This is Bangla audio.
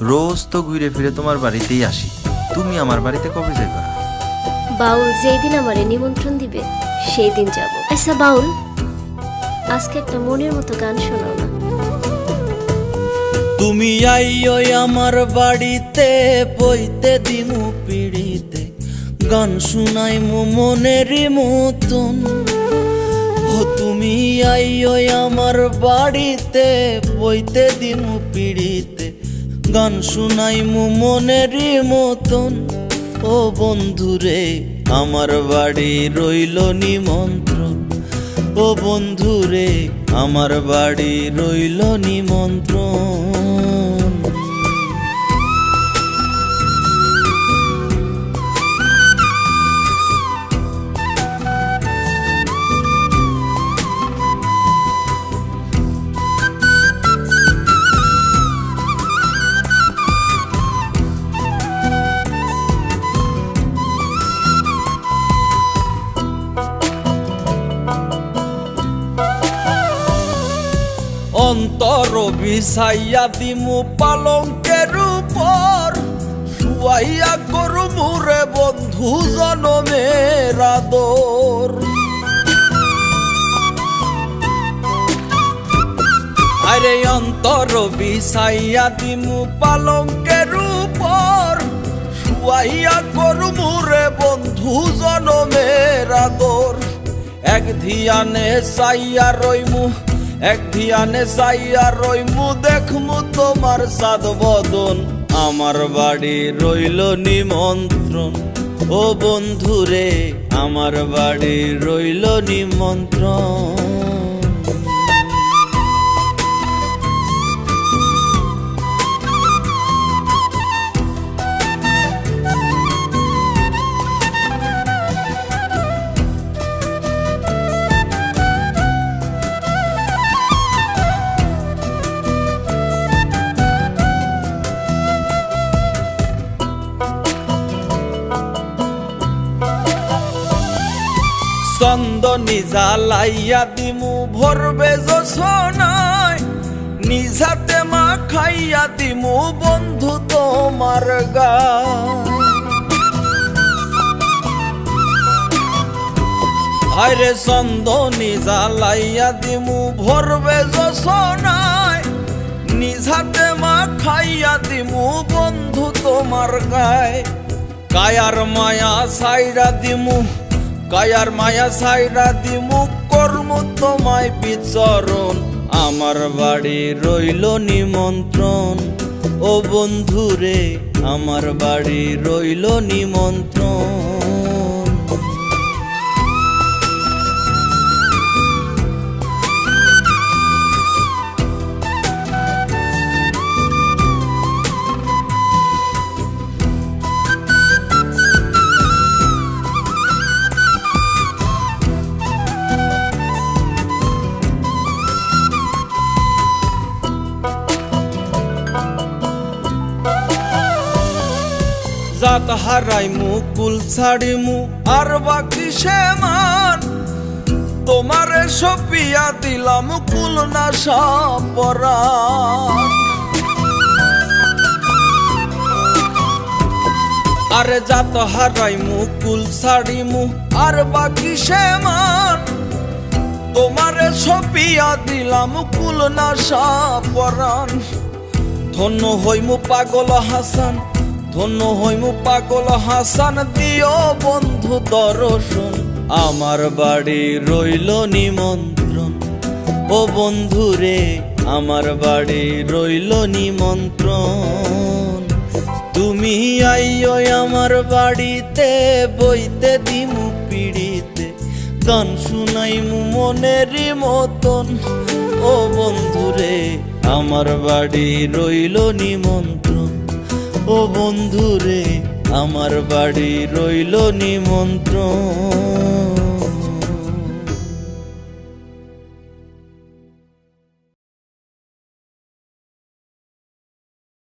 রোজ তো ঘুরে ফিরে তোমার বাড়িতেই আসি, তুমি আমার বাড়িতে কবে যাইবা? বাউল যেই দিন আমারে নিমন্ত্রণ দিবে সেই দিন যাব। আচ্ছা বাউল, আজকে একটা মনের মতো গান শোনাও না। তুমি আইও আমার বাড়িতে, বইতে দিমু পিড়িতে, গান শুনাই মনেরই মতন। ও তুমি আইও আমার বাড়িতে, বইতে দিমু পিড়িতে, গান শুনাই মনেরই মতন। ও বন্ধুরে আমার বাড়ি রইল নিমন্ত্রণ, ও বন্ধুরে আমার বাড়ি রইল নিমন্ত্রণ। অন্তর বিছাইয়া দিমু পালঙ্কের উপর, শুয়াইয়া করু মুরে বন্ধু জনমের আদর। আরে অন্তর বিছাইয়া দিমু পালঙ্কের উপর, শুয়াইয়া করু মুরে বন্ধু জনমের আদর। এক ধিয়ানে চাইয়া রইমু, এক ধিয়ানে চাইয়া রইমু, দেখমু তোমার সাদ বদন। আমার বাড়ি রইল নিমন্ত্রণ, ও বন্ধুরে আমার বাড়ি রইল নিমন্ত্রণ। চন্দনী জ্বালাইয়া দিমু ভরবে জোছনায়, নিজাতে মা খাইয়া দিমু বন্ধু তোমার গায়। আরে চন্দনী জ্বালাইয়া দিমু ভরবে জোছনায়, নিজাতে মা খাইয়া দিমু বন্ধু তোমার গায়। কায়ার মায়া ছাইরা দিমু, কায়ার মায়া ছাইরা দিমু, কর্ম তোমায় বিচরণ। আমার বাড়ি রইল নিমন্ত্রণ, ও বন্ধুরে আমার বাড়ি রইল নিমন্ত্রণ। জাত হারাইমু কুল ছাড়িমু আর বাকি সে মান, তোমারে সপিয়া দিলাম কুল না সাপরান। আরে জাত হারাইমু কুল ছাড়িমু আর বাকি সে মান, তোমারে সপিয়া দিলাম কুল না সাপরান। ধন্য হইমু পাগল হাসান, ধন্য হইমু পাগল হাসান, দিও বন্ধু দর্শন। আমার বাড়ি রইল নিমন্ত্রণ, ও বন্ধুরে আমার বাড়ি রইল নিমন্ত্রণ। তুমি আইও আমার বাড়িতে, বইতে দিমু পিড়িতে, গান শুনাইমু মনেরই মতন। ও বন্ধুরে আমার বাড়ি রইল নিমন্ত্রণ, ও বন্ধুরে আমার বাড়ি রইল নিমন্ত্রণ।